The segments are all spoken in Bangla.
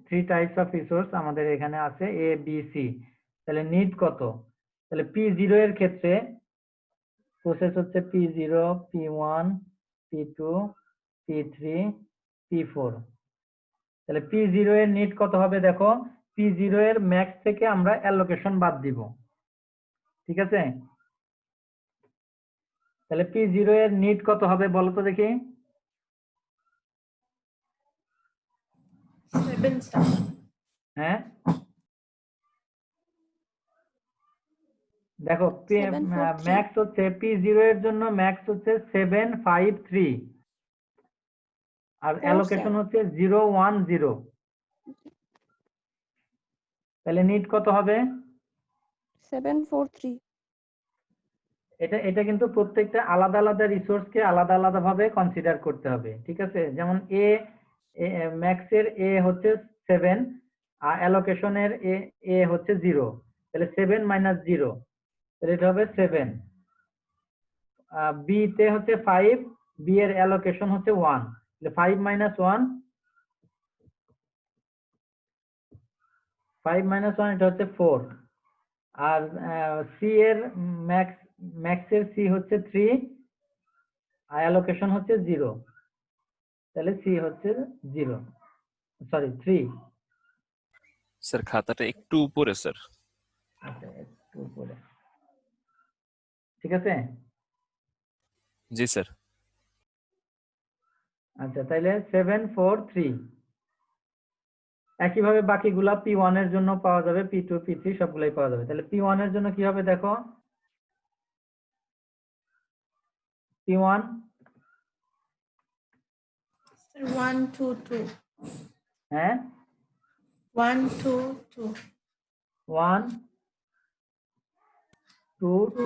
থ্রি টাইপস অফ রিসোর্স আমাদের এখানে আছে এ বি সি। তাহলে নিড কত? তাহলে P0 এর ক্ষেত্রে প্রসেস হচ্ছে P0, P1, P2, P3, P4। তাহলে P0 এর নিড কত হবে দেখো, P0 এর ম্যাক্স থেকে আমরা অ্যালোকেশন বাদ দিব, ঠিক আছে? তাহলে P0 এর নিড কত হবে বলো তো দেখি। 7 স্যার। হ্যাঁ দেখো 743 ম্যাক্স হচ্ছে P0 এর জন্য ম্যাক্স হচ্ছে 753 আর 4 অ্যালোকেশন স্যার। হচ্ছে 010। তাহলে নিড কত হবে? 743 এটা এটা কিন্তু প্রত্যেকটা আলাদা আলাদা রিসোর্সকে আলাদা আলাদা ভাবে কনসিডার করতে হবে, ঠিক আছে? যেমন এ ম্যাক্স এর এ হচ্ছে 7 আর অ্যালোকেশনের এ হচ্ছে 0। তাহলে 7 মাইনাস 0, তাহলে এটা হবে 7। বি তে হচ্ছে 5, বি এর অ্যালোকেশন হচ্ছে 1, তাহলে 5 মাইনাস 1, 5 মাইনাস 1 এটা হচ্ছে 4। আর সি এর ম্যাক্স এর সি হচ্ছে 3 আর অ্যালোকেশন হচ্ছে 0, তাহলে সি হচ্ছে 0, সরি 3। স্যার খাতাটা একটু উপরে স্যার। আচ্ছা একটু উপরে, ঠিক আছে? জি স্যার। আচ্ছা তাহলে 743। একইভাবে বাকিগুলা P1 এর জন্য পাওয়া যাবে, P2, P3 সবগুলাই পাওয়া যাবে। তাহলে P1 এর জন্য কি হবে দেখো, P1 1 2 2 হ্যাঁ 1 2 2 1 2 2, 2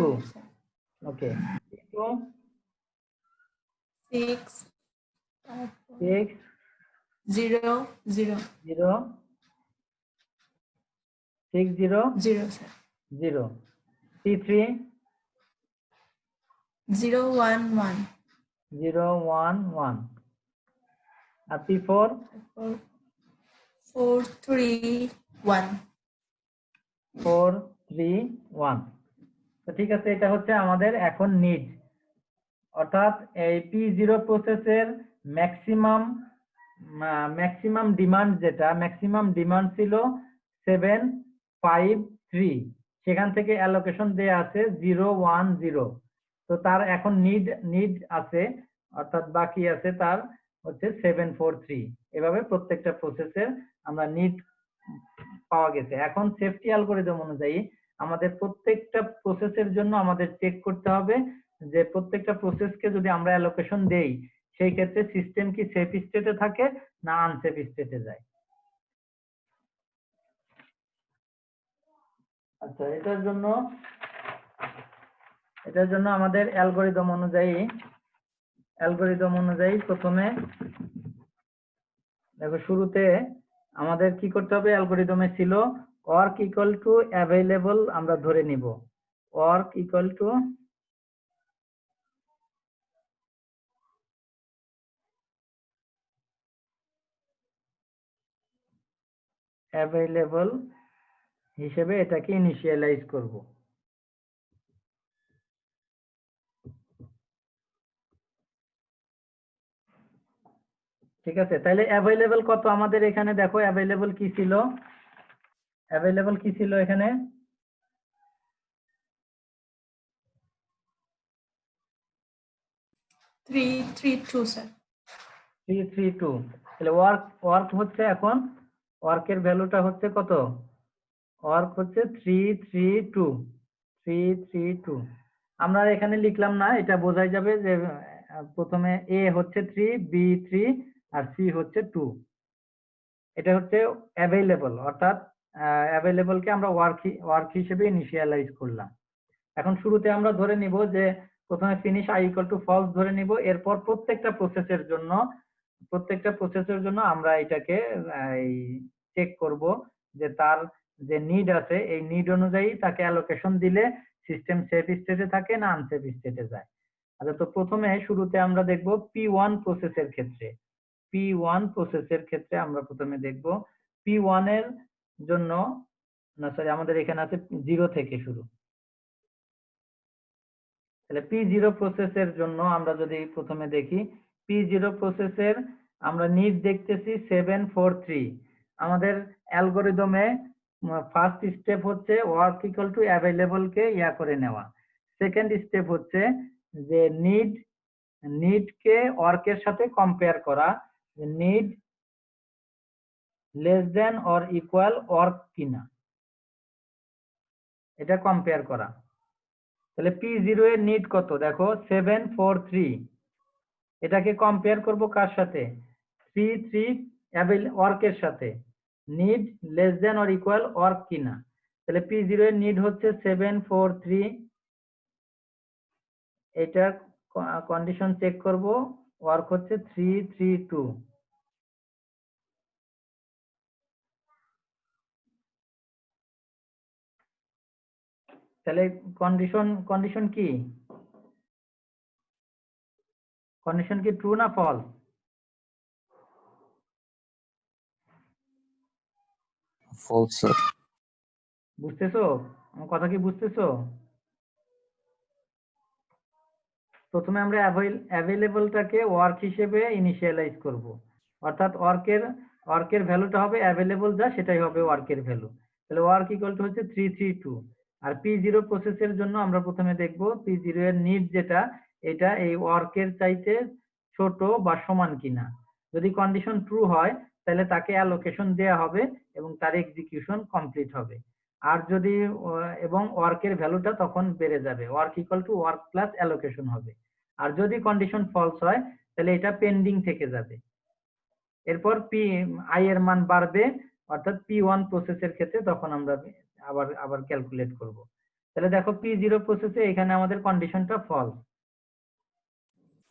ওকে। P2 6 6 0 0 0 6 0 0 sir. 0। P3 0 1 1 0 1 1 আর P4 4 3 1 4 3 1। তো ঠিক আছে, এটা হচ্ছে আমাদের এখন নিড, অর্থাৎ এই P0 প্রসেসের ম্যাক্সিমাম ম্যাক্সিমাম ডিমান্ড ছিল 753, সেখান থেকে অ্যালোকেশন দেয়া আছে 010। তো তার এখন নিড আছে, অর্থাৎ বাকি আছে তার হচ্ছে 743। এভাবে প্রত্যেকটা প্রসেসের আমরা নিড পাওয়া গেছে। এখন সেফটি অ্যালগরিদম অনুযায়ী আমাদের প্রত্যেকটা প্রসেসের জন্য আমাদের চেক করতে হবে যে প্রত্যেকটা প্রসেসকে যদি আমরা অ্যালোকেশন দেই সেই ক্ষেত্রে সিস্টেম কি সেফ স্টেটে থাকে না আনসেফ স্টেটে যায়। আচ্ছা এটার জন্য আমাদের অ্যালগরিদম অনুযায়ী প্রথমে দেখো শুরুতে আমাদের কি করতে হবে, অ্যালগরিদমে ছিল ওয়ার্ক ইকুয়াল টু অ্যাভেলেবল, আমরা ধরে নিব ওয়ার্ক ইকুয়াল টু অ্যাভেলেবল হিসেবে এটাকে ইনিশিয়ালাইজ করব। ঠিক আছে, তাহলে অ্যাভেলেবল কত আমাদের এখানে দেখো, অ্যাভেলেবল কি ছিল এখানে, 3 3 2 স্যার। 332। তাহলে ওয়ার্ক হচ্ছে এখন ওয়ার্কের ভ্যালুটা হচ্ছে কত, ওয়ার্ক হচ্ছে 332। আমরা এখানে লিখলাম না, এটা বোঝাই যাবে যে প্রথমে এ হচ্ছে 3, বি 3 আর সি হচ্ছে 2। এটা হচ্ছে অ্যাভেলেবল, অর্থাৎ অ্যাভেলেবলকে আমরা ওয়ার্ক হিসেবে ইনিশিয়ালাইজ করলাম। এখন শুরুতে আমরা ধরে নিব যে প্রথমে finish I equal to false ধরে নিব, এরপর প্রত্যেকটা প্রসেসের জন্য আমরা এটাকে চেক করব যে তার যে নিড আছে এই নিড অনুযায়ী তাকে অ্যালোকেশন দিলে সিস্টেম সেফ স্টেটে থাকে না আনসেফ স্টেটে যায়। আচ্ছা তো প্রথমে শুরুতে আমরা দেখব P1 প্রসেসের ক্ষেত্রে। P1 প্রসেসের ক্ষেত্রে আমরা প্রথমে দেখব P1 এর জন্য, না সরি, আমাদের এখানে আছে 0 থেকে শুরু। তাহলে P0 প্রসেসের জন্য আমরা যদি প্রথমে দেখি, P0 প্রসেসের আমরা নিড দেখতেছি 743। আমাদের অ্যালগরিদমে ফার্স্ট স্টেপ হচ্ছে ওয়ার্ক ইকুয়াল টু অ্যাভেলেবল কে ইয়া করে নেওয়া। সেকেন্ড স্টেপ হচ্ছে যে নিড কে ওয়ার্কের সাথে কম্পেয়ার করা, need less than or equal work কিনা, এটা কম্পেয়ার করা। তাহলে P0 এর নিড কত দেখো 743। এটাকে কম্পেয়ার করব কার সাথে? 33 ওয়ার্কের সাথে, need less than or equal work কিনা। তাহলে P0 এর নিড হচ্ছে 743, এটা কন্ডিশন চেক করব, ওয়ার্ক হচ্ছে 332। তাহলে কন্ডিশন কি? কন্ডিশন কি ট্রু না ফলস? false sir. বুঝতেছো আমার কথা? কি বুঝতেছো? প্রথমে আমরা অ্যাভেলেবলটাকে ওয়ার্ক হিসেবে ইনিশিয়ালাইজ করব, অর্থাৎ ওয়ার্কের ভ্যালুটা হবে অ্যাভেলেবল যা, সেটাই হবে ওয়ার্কের ভ্যালু। তাহলে ওয়ার্ক ইকুয়াল টু হচ্ছে 332। আর P0 প্রসেসের জন্য আমরা প্রথমে দেখব P0 এর নিড যেটা, এটা এই ওয়ার্কের চাইতে ছোট বা সমান কিনা। যদি কন্ডিশন ট্রু হয় তাহলে তাকে অ্যালোকেশন দেয়া হবে এবং তার এক্সিকিউশন কমপ্লিট হবে। আর যদি এবং ওয়ার্কের ভ্যালুটা তখন বেড়ে যাবে, work equal to work plus allocation হবে। আর যদি কন্ডিশন ফলস হয় তাহলে এটা পেন্ডিং থেকে যাবে। এরপর আই এর মান বাড়বে, অর্থাৎ P1 প্রসেসের ক্ষেত্রে তখন আমরা আবার ক্যালকুলেট করব। তাহলে দেখো P0 প্রসেসে এখানে আমাদের কন্ডিশনটা ফলস।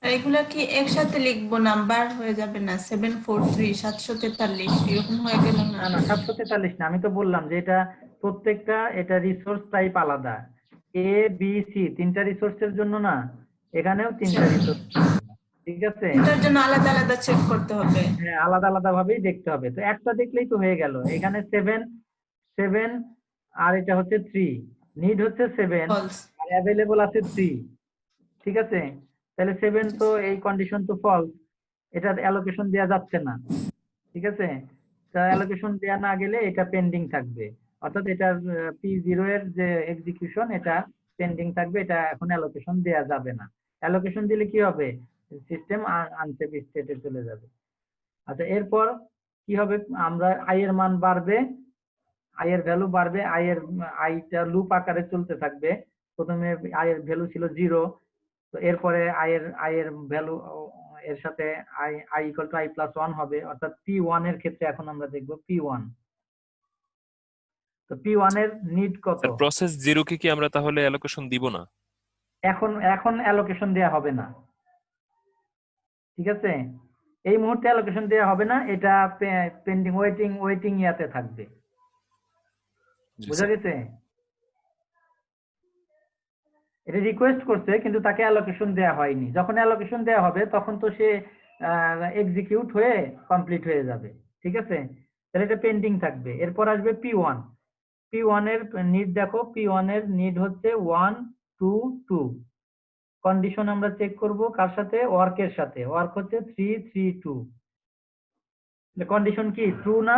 আর এগুলা কি একসাথে লিখবো, নাম্বার হয়ে যাবে না? 743 743 এরকম হয়ে গেল না? না না, 743 না, আমি তো বললাম যে এটা প্রত্যেকটা এটা রিসোর্স টাইপ আলাদা। এ বি সি তিনটা রিসোর্সের জন্য না, এখানেও তিনটা রিসোর্স, ঠিক আছে? এটার জন্য আলাদা আলাদা চেক করতে হবে। হ্যাঁ, আলাদা আলাদা ভাবেই দেখতে হবে। তো একটা দেখলেই তো হয়ে গেল। এখানে 7 আর এটা হচ্ছে 3, নিড হচ্ছে 7 ফলস। আর অ্যাভেলেবল আছে 3, ঠিক আছে? তাহলে 7 তো এই কন্ডিশন তো ফলস, এটা অ্যালোকেশন দেওয়া যাচ্ছে না, ঠিক আছে? তা অ্যালোকেশন দেওয়া না গেলে এটা পেন্ডিং থাকবে, অর্থাৎ এটা P0 এর যে এক্সিকিউশন এটা পেন্ডিং থাকবে, এটা এখন অ্যালোকেশন দেওয়া যাবে না। অ্যালোকেশন দিলে কি হবে? সিস্টেম আনসেফ স্টেটে চলে যাবে। আচ্ছা, এরপর কি হবে? আমরা আই এর মান বাড়বে, আই এর ভ্যালু বাড়বে, আইটা লুপ আকারে চলতে থাকবে। প্রথমে আই এর ভ্যালু ছিল 0, তো এরপরে আই এর ভ্যালু এর সাথে I equal two I plus 1 হবে, অর্থাৎ P1 এর ক্ষেত্রে এখন আমরা দেখব P1। তো P1 এর নিড কত? স্যার প্রসেস 0 কে কি আমরা তাহলে অ্যালোকেশন দিব না? এখন অ্যালোকেশন দেয়া হবে না, ঠিক আছে? এই মুহূর্তে অ্যালোকেশন দেয়া হবে না, এটা পেন্ডিং ওয়েটিং ইয়াতে থাকবে। জি বুঝা স্যার। গেছে? এটা রিকোয়েস্ট করছে কিন্তু তাকে অ্যালোকেশন দেয়া হয়নি। যখন অ্যালোকেশন দেয়া হবে তখন তো সে এক্সিকিউট হয়ে কমপ্লিট হয়ে যাবে, ঠিক আছে? তাহলে এটা পেন্ডিং থাকবে। এরপর আসবে P1। P1 এর নিড দেখো, P1 এর নিড হচ্ছে 1 2 2। কন্ডিশন আমরা চেক করব কার সাথে? ওয়ার্কের সাথে, ওয়ার্ক হচ্ছে 332। কন্ডিশন কি ট্রু না?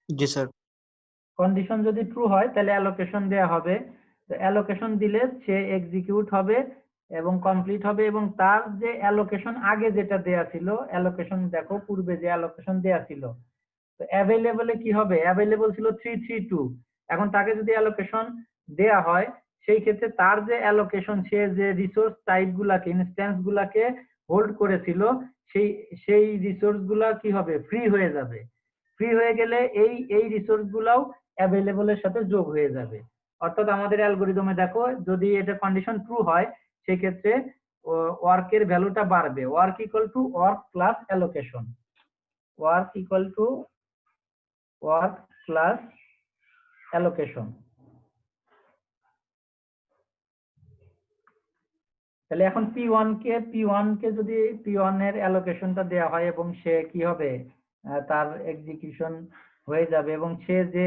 জি স্যার। কন্ডিশন যদি ট্রু হয় তাহলে অ্যালোকেশন দেয়া হবে। তো অ্যালোকেশন দিলে সে এক্সিকিউট হবে এবং কমপ্লিট হবে, এবং তার যে অ্যালোকেশন আগে যেটা দেয়া ছিল, অ্যালোকেশন দেখো পূর্বে যে অ্যালোকেশন দেয়া ছিল, তো অ্যাভেলেবলে কি হবে? অ্যাভেলেবল ছিল 332। এখন তাকে যদি অ্যালোকেশন দেয়া হয় সেই ক্ষেত্রে তার যে অ্যালোকেশন, সে যে রিসোর্স টাইপ গুলাকে, ইনস্ট্যান্স গুলাকে হোল্ড করেছিল, সেই রিসোর্স গুলা কি হবে? ফ্রি হয়ে যাবে। ফ্রি হয়ে গেলে এই রিসোর্স গুলাও অ্যাভেলেবলের সাথে যোগ হয়ে যাবে। অর্থাৎ আমাদের অ্যালগরিদমে দেখো, যদি এটা কন্ডিশন ট্রু হয় সেই ক্ষেত্রে ওয়ার্কের ভ্যালুটা বাড়বে, work equal to work plus allocation, work equal to work plus allocation. তাহলে এখন P1 কে যদি P1 এর অ্যালোকেশনটা দেওয়া হয় এবং সে কি হবে, তার এক্সিকিউশন হয়ে যাবে এবং সে যে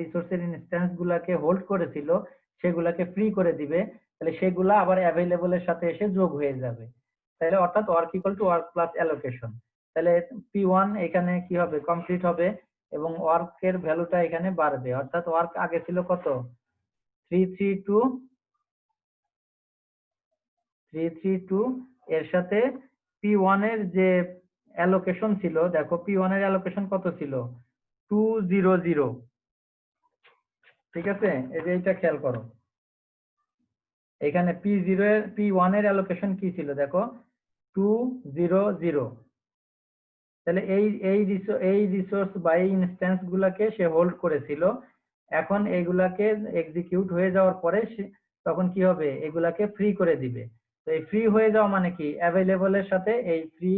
রিসোর্সের ইনস্ট্যান্স গুলাকে হোল্ড করেছিল সেগুলাকে ফ্রি করে দিবে, তাহলে সেগুলা আবার অ্যাভেলেবলের সাথে এসে যোগ হয়ে যাবে। তাহলে অর্থাৎ work equal to work plus allocation. তাহলে P1 এখানে কি হবে, কমপ্লিট হবে এবং ওয়ার্কের ভ্যালুটা এখানে বাড়বে। অর্থাৎ ওয়ার্ক আগে ছিল কত, 332 এর সাথে P1 এর যে অ্যালোকেশন ছিল, দেখো P1 এর অ্যালোকেশন কত ছিল, 200। ঠিক আছে, এই যে এটা খেয়াল করো, এখানে P1 এর অ্যালোকেশন কি ছিল, দেখো 200। তাহলে এই রিসোর্স বা এই ইনস্ট্যান্স গুলাকে সে হোল্ড করেছিল, এখন এইগুলাকে এক্সিকিউট হয়ে যাওয়ার পরে তখন কি হবে, এগুলাকে ফ্রি করে দিবে। তো এই ফ্রি হয়ে যাওয়া মানে কি, অ্যাভেলেবলের সাথে এই ফ্রি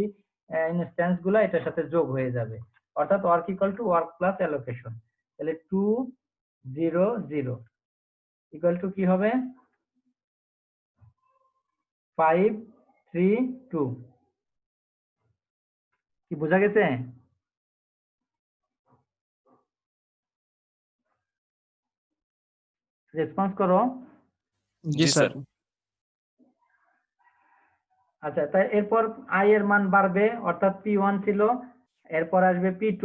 ইনস্ট্যান্স গুলা এটার সাথে যোগ হয়ে যাবে। অর্থাৎ work equal to work plus allocation. তাহলে 200 ইকুয়াল টু কি হবে, 532। কি বোঝা গেছে? রেসপন্স করো। জি স্যার। আচ্ছা, তাই এরপর আই এর মান বাড়বে, অর্থাৎ P1 ছিল, এরপর আসবে P2।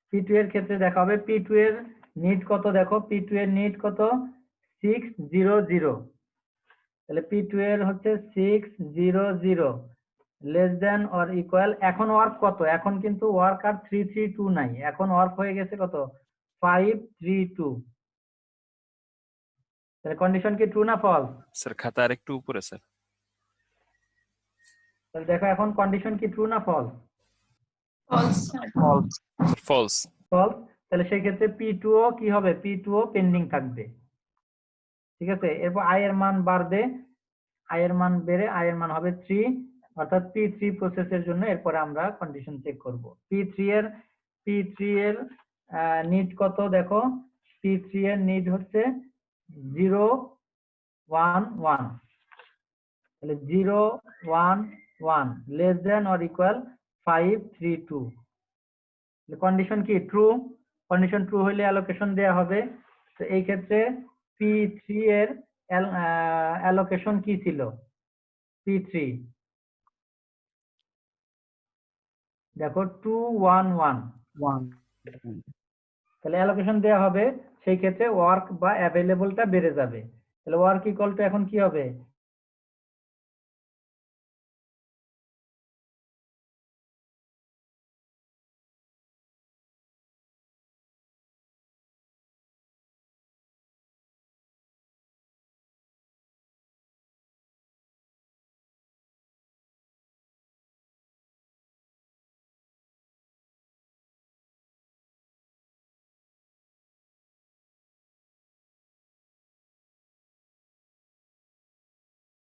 P2 এর ক্ষেত্রে দেখা হবে P2 এর নিড কত, দেখো P2 এর নিড কত, 600। তাহলে P2 এর হচ্ছে 600 লেস দেন অর ইকুয়াল। এখন ওয়ার্ক কত, এখন কিন্তু ওয়ার্ক আর 332 নাই, এখন ওয়ার্ক হয়ে গেছে কত, 532। তাহলে কন্ডিশন কি ট্রু না ফলস? স্যার খাতা আর একটু উপরে স্যার। তাহলে দেখো এখন কন্ডিশন কি ট্রু না false? False. False. False. False. তাহলে সেই ক্ষেত্রে P2 ও কি হবে, P2 ও পেন্ডিং থাকবে। ঠিক আছে, এরপর আই এর মান বাড়বে, আই এর মান বেড়ে আই এর মান হবে 3, অর্থাৎ P3 প্রসেসের জন্য এরপরে আমরা কন্ডিশন চেক করব। P3 এর নিড কত, দেখো P3 এর নিড হচ্ছে 011। তাহলে 011 less than or equal 532। Condition কি ট্রু, কন্ডিশন ট্রু হইলে অ্যালোকেশন দেয়া হবে। তো এই ক্ষেত্রে P3 এর অ্যালোকেশন কি ছিল, P3 দেখো 211। 1 তাহলে অ্যালোকেশন দেয়া হবে, সেই ক্ষেত্রে ওয়ার্ক বা অ্যাভেলেবলটা বেড়ে যাবে। তাহলে ওয়ার্ক ইকুয়াল টু এখন কি হবে,